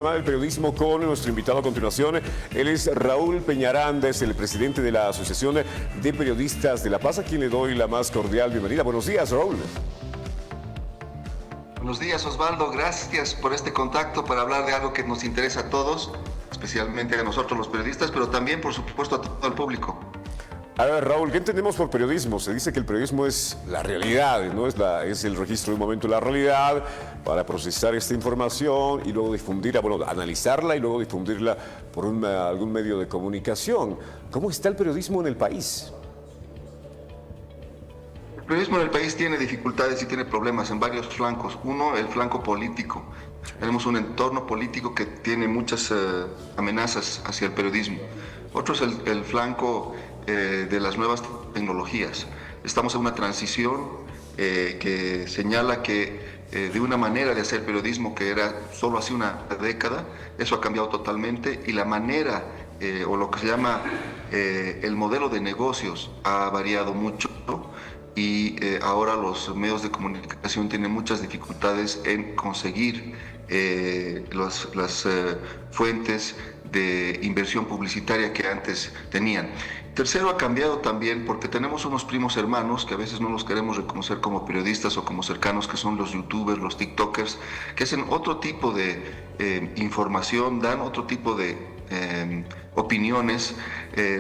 Del periodismo con nuestro invitado a continuación. Él es Raúl Peñaranda, es el presidente de la Asociación de Periodistas de La Paz, a quien le doy la más cordial bienvenida. Buenos días, Raúl. Buenos días, Osvaldo. Gracias por este contacto para hablar de algo que nos interesa a todos, especialmente a nosotros los periodistas, pero también, por supuesto, a todo el público. A ver, Raúl, ¿qué entendemos por periodismo? Se dice que el periodismo es la realidad, ¿no? Es el registro de un momento de la realidad para procesar esta información y luego difundirla, bueno, analizarla y luego difundirla por algún medio de comunicación. ¿Cómo está el periodismo en el país? El periodismo en el país tiene dificultades y tiene problemas en varios flancos. Uno, el flanco político. Tenemos un entorno político que tiene muchas amenazas hacia el periodismo. Otro es el flanco de las nuevas tecnologías. Estamos en una transición que señala que de una manera de hacer periodismo que era solo hace una década, eso ha cambiado totalmente y la manera o lo que se llama el modelo de negocios ha variado mucho y ahora los medios de comunicación tienen muchas dificultades en conseguir las fuentes de inversión publicitaria que antes tenían. Tercero, ha cambiado también porque tenemos unos primos hermanos que a veces no los queremos reconocer como periodistas o como cercanos, que son los youtubers, los tiktokers, que hacen otro tipo de información, dan otro tipo de opiniones,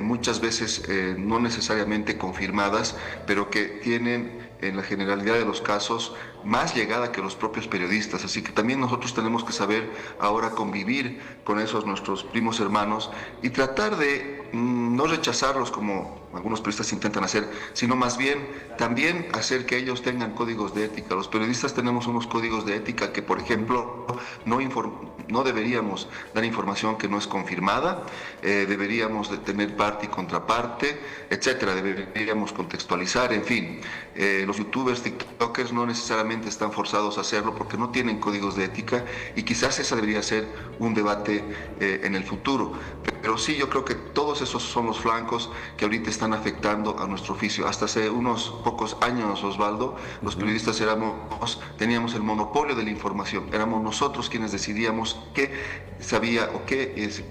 muchas veces no necesariamente confirmadas, pero que tienen en la generalidad de los casos más llegada que los propios periodistas, así que también nosotros tenemos que saber ahora convivir con esos nuestros primos hermanos y tratar de no rechazarlos como algunos periodistas intentan hacer, sino más bien también hacer que ellos tengan códigos de ética. Los periodistas tenemos unos códigos de ética que, por ejemplo, no deberíamos dar información que no es confirmada, deberíamos de tener parte y contraparte, etcétera, deberíamos contextualizar, en fin. Los youtubers, tiktokers no necesariamente están forzados a hacerlo porque no tienen códigos de ética y quizás ese debería ser un debate en el futuro. Pero sí, yo creo que todos esos son los flancos que ahorita están afectando a nuestro oficio. Hasta hace unos pocos años, Osvaldo, los periodistas teníamos el monopolio de la información. Éramos nosotros quienes decidíamos qué sabía o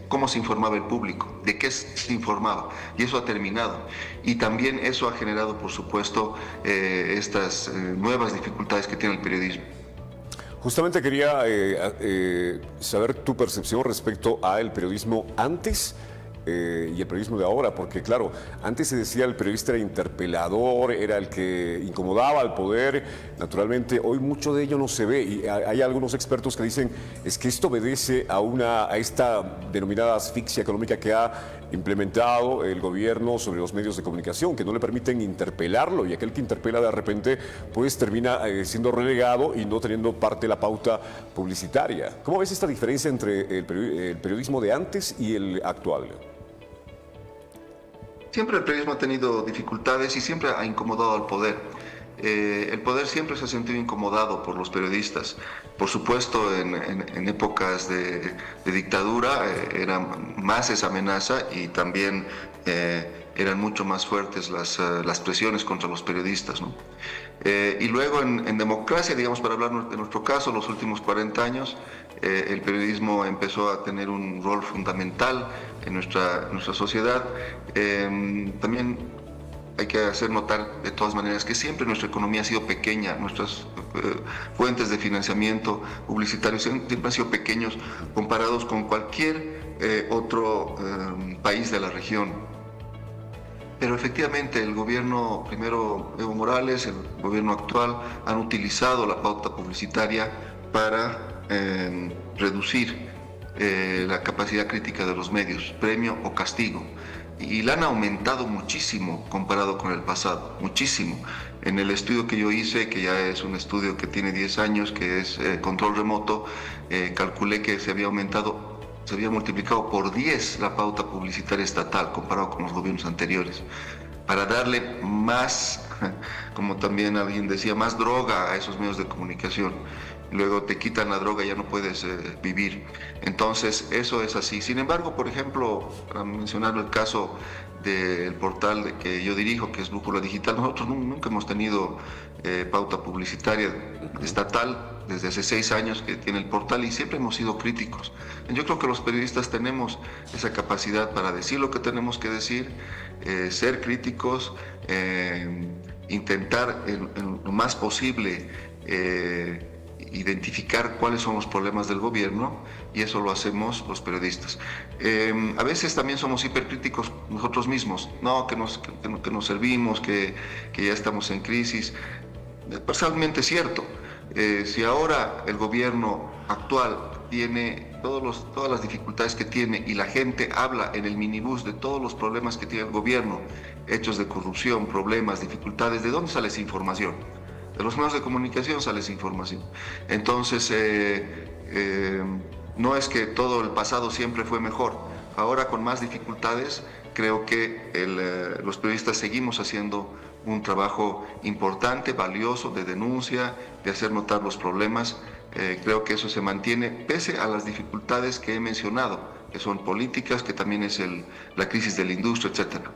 cómo se informaba el público, de qué se informaba. Y eso ha terminado. Y también eso ha generado, por supuesto, estas nuevas dificultades que tiene el periodismo. Justamente quería saber tu percepción respecto al periodismo antes y el periodismo de ahora, porque claro, antes se decía el periodista era interpelador, era el que incomodaba al poder. Naturalmente hoy mucho de ello no se ve y hay algunos expertos que dicen es que esto obedece a esta denominada asfixia económica que ha implementado el gobierno sobre los medios de comunicación, que no le permiten interpelarlo, y aquel que interpela de repente pues termina siendo relegado y no teniendo parte de la pauta publicitaria. ¿Cómo ves esta diferencia entre el periodismo de antes y el actual? Siempre el periodismo ha tenido dificultades y siempre ha incomodado al poder. El poder siempre se ha sentido incomodado por los periodistas. Por supuesto, en épocas de dictadura era más esa amenaza y también eran mucho más fuertes las presiones contra los periodistas, ¿no? Y luego en democracia, digamos, para hablar de nuestro caso, los últimos 40 años, el periodismo empezó a tener un rol fundamental en nuestra sociedad. También hay que hacer notar de todas maneras que siempre nuestra economía ha sido pequeña, nuestras fuentes de financiamiento publicitario siempre han sido pequeños comparados con cualquier otro país de la región. Pero efectivamente el gobierno, primero Evo Morales, el gobierno actual, han utilizado la pauta publicitaria para reducir la capacidad crítica de los medios, premio o castigo. Y la han aumentado muchísimo comparado con el pasado, muchísimo. En el estudio que yo hice, que ya es un estudio que tiene 10 años, que es control remoto, calculé que se había multiplicado por 10 la pauta publicitaria estatal comparado con los gobiernos anteriores, para darle más, como también alguien decía, más droga a esos medios de comunicación. luego te quitan la droga y ya no puedes vivir. Entonces, eso es así. Sin embargo, por ejemplo, para mencionar el caso del portal que yo dirijo, que es Brújula Digital, nosotros nunca hemos tenido pauta publicitaria estatal desde hace 6 años que tiene el portal y siempre hemos sido críticos. Yo creo que los periodistas tenemos esa capacidad para decir lo que tenemos que decir, ser críticos, intentar en lo más posible identificar cuáles son los problemas del gobierno, y eso lo hacemos los periodistas. A veces también somos hipercríticos nosotros mismos, no, que nos servimos, que ya estamos en crisis. Parcialmente cierto. Si ahora el gobierno actual tiene todas las dificultades que tiene y la gente habla en el minibús de todos los problemas que tiene el gobierno, hechos de corrupción, problemas, dificultades, ¿de dónde sale esa información? De los medios de comunicación sale esa información. Entonces, no es que todo el pasado siempre fue mejor. Ahora, con más dificultades, creo que los periodistas seguimos haciendo un trabajo importante, valioso, de denuncia, de hacer notar los problemas. Creo que eso se mantiene pese a las dificultades que he mencionado, que son políticas, que también es la crisis de la industria, etcétera.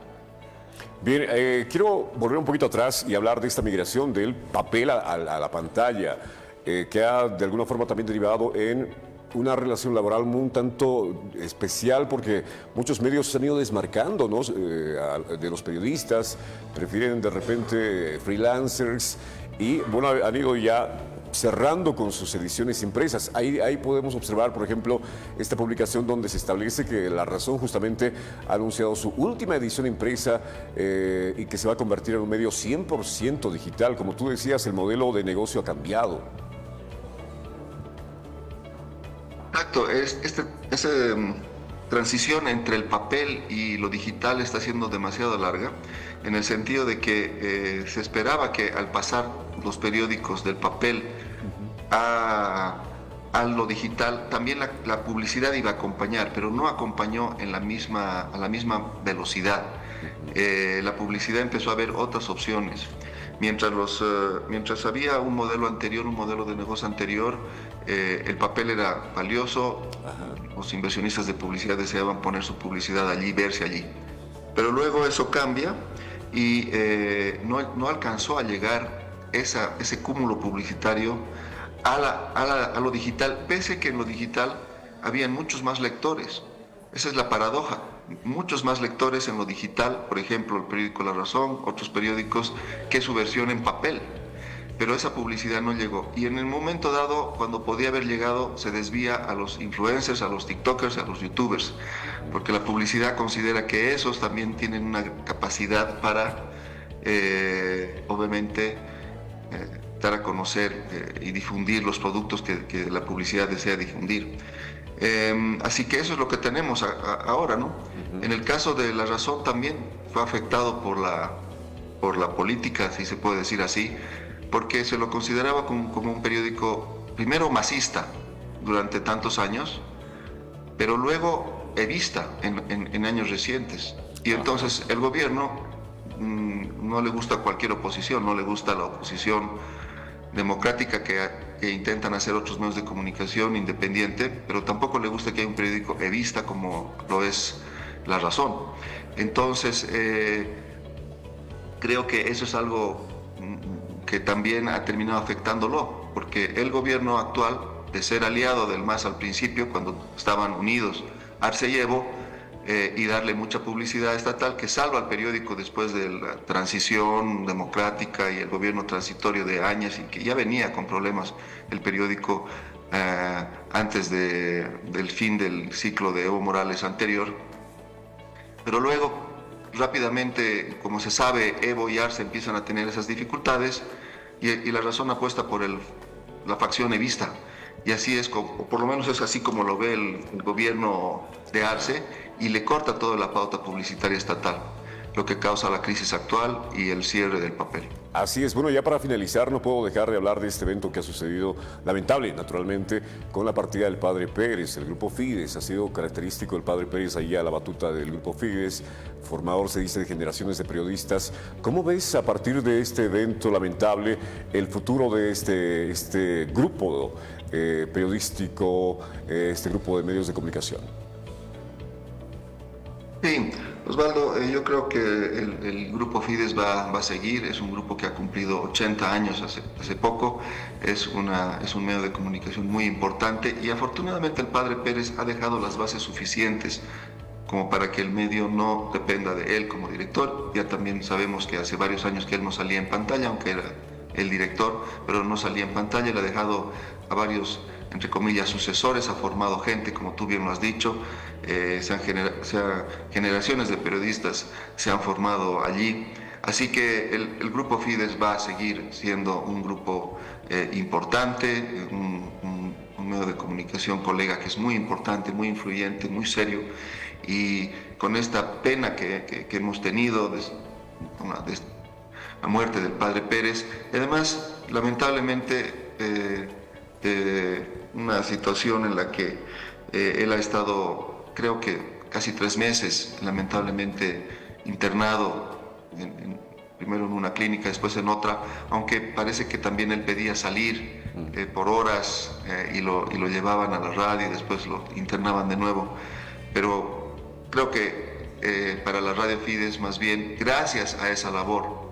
Bien, quiero volver un poquito atrás y hablar de esta migración del papel a la pantalla, que ha de alguna forma también derivado en una relación laboral un tanto especial, porque muchos medios se han ido desmarcando, ¿no?, de los periodistas, prefieren de repente freelancers y bueno, han ido ya cerrando con sus ediciones impresas. Ahí podemos observar, por ejemplo, esta publicación donde se establece que La Razón justamente ha anunciado su última edición impresa y que se va a convertir en un medio 100% digital. Como tú decías, el modelo de negocio ha cambiado. Exacto, esa transición entre el papel y lo digital está siendo demasiado larga, en el sentido de que se esperaba que al pasar los periódicos del papel a lo digital, también la publicidad iba a acompañar, pero no acompañó a la misma velocidad. La publicidad empezó a ver otras opciones. Mientras había un modelo anterior, un modelo de negocio anterior, el papel era valioso. Los inversionistas de publicidad deseaban poner su publicidad allí, verse allí. Pero luego eso cambia y no alcanzó a llegar ese cúmulo publicitario a lo digital, pese que en lo digital habían muchos más lectores. Esa es la paradoja. Muchos más lectores en lo digital, por ejemplo, el periódico La Razón, otros periódicos, que su versión en papel. Pero esa publicidad no llegó. Y en el momento dado, cuando podía haber llegado, se desvía a los influencers, a los tiktokers, a los youtubers, porque la publicidad considera que esos también tienen una capacidad para, obviamente, dar a conocer y difundir los productos que la publicidad desea difundir. Así que eso es lo que tenemos ahora, ¿no? En el caso de La Razón también fue afectado por la política, si se puede decir así, porque se lo consideraba como un periódico, primero masista durante tantos años, pero luego evista en años recientes. Y entonces el gobierno no le gusta cualquier oposición, no le gusta la oposición democrática que intentan hacer otros medios de comunicación independiente, pero tampoco le gusta que haya un periódico evista como lo es La Razón. Entonces, creo que eso es algo que también ha terminado afectándolo, porque el gobierno actual, de ser aliado del MAS al principio, cuando estaban unidos Arce y Evo, y darle mucha publicidad estatal que salva al periódico después de la transición democrática y el gobierno transitorio de Áñez, y que ya venía con problemas el periódico antes del fin del ciclo de Evo Morales anterior. Pero luego, rápidamente, como se sabe, Evo y Arce empiezan a tener esas dificultades y La Razón apuesta por la facción evista. Y así es, o por lo menos es así como lo ve el gobierno de Arce, y le corta toda la pauta publicitaria estatal. lo que causa la crisis actual y el cierre del papel. Así es. Bueno, ya para finalizar, no puedo dejar de hablar de este evento que ha sucedido, lamentable, naturalmente, con la partida del padre Pérez. El grupo Fides ha sido característico del padre Pérez ahí a la batuta del grupo Fides, formador, se dice, de generaciones de periodistas. ¿Cómo ves a partir de este evento lamentable el futuro de este grupo periodístico, este grupo de medios de comunicación? Sí, Osvaldo, yo creo que el grupo Fides va a seguir. Es un grupo que ha cumplido 80 años hace poco, es un medio de comunicación muy importante y afortunadamente el padre Pérez ha dejado las bases suficientes como para que el medio no dependa de él como director. Ya también sabemos que hace varios años que él no salía en pantalla, aunque era el director, pero no salía en pantalla. Le ha dejado a varios, entre comillas, sucesores, ha formado gente, como tú bien lo has dicho. Generaciones de periodistas se han formado allí. Así que el grupo Fides va a seguir siendo un grupo importante, un medio de comunicación, colega, que es muy importante, muy influyente, muy serio. Y con esta pena que hemos tenido de la muerte del padre Pérez, y además, lamentablemente, una situación en la que él ha estado, creo que casi 3 meses, lamentablemente internado, primero en una clínica, después en otra, aunque parece que también él pedía salir por horas y lo llevaban a la radio y después lo internaban de nuevo. Pero creo que para la Radio Fides, más bien, gracias a esa labor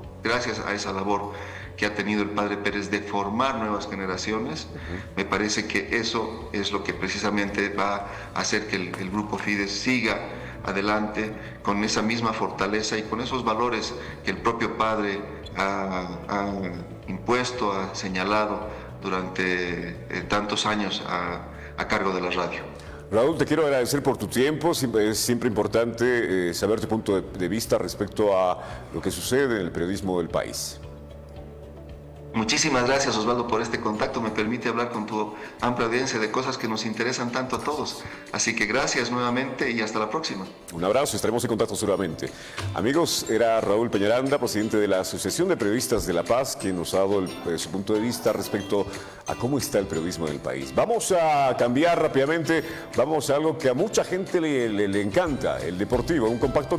que ha tenido el padre Pérez de formar nuevas generaciones, me parece que eso es lo que precisamente va a hacer que el grupo Fides siga adelante con esa misma fortaleza y con esos valores que el propio padre ha impuesto, ha señalado durante tantos años a cargo de la radio. Raúl, te quiero agradecer por tu tiempo. Es siempre importante saber tu punto de vista respecto a lo que sucede en el periodismo del país. Muchísimas gracias, Osvaldo, por este contacto. Me permite hablar con tu amplia audiencia de cosas que nos interesan tanto a todos. Así que gracias nuevamente y hasta la próxima. Un abrazo, estaremos en contacto seguramente. Amigos, era Raúl Peñaranda, presidente de la Asociación de Periodistas de La Paz, quien nos ha dado su punto de vista respecto a cómo está el periodismo en el país. Vamos a cambiar rápidamente, vamos a algo que a mucha gente le encanta, el deportivo, un compacto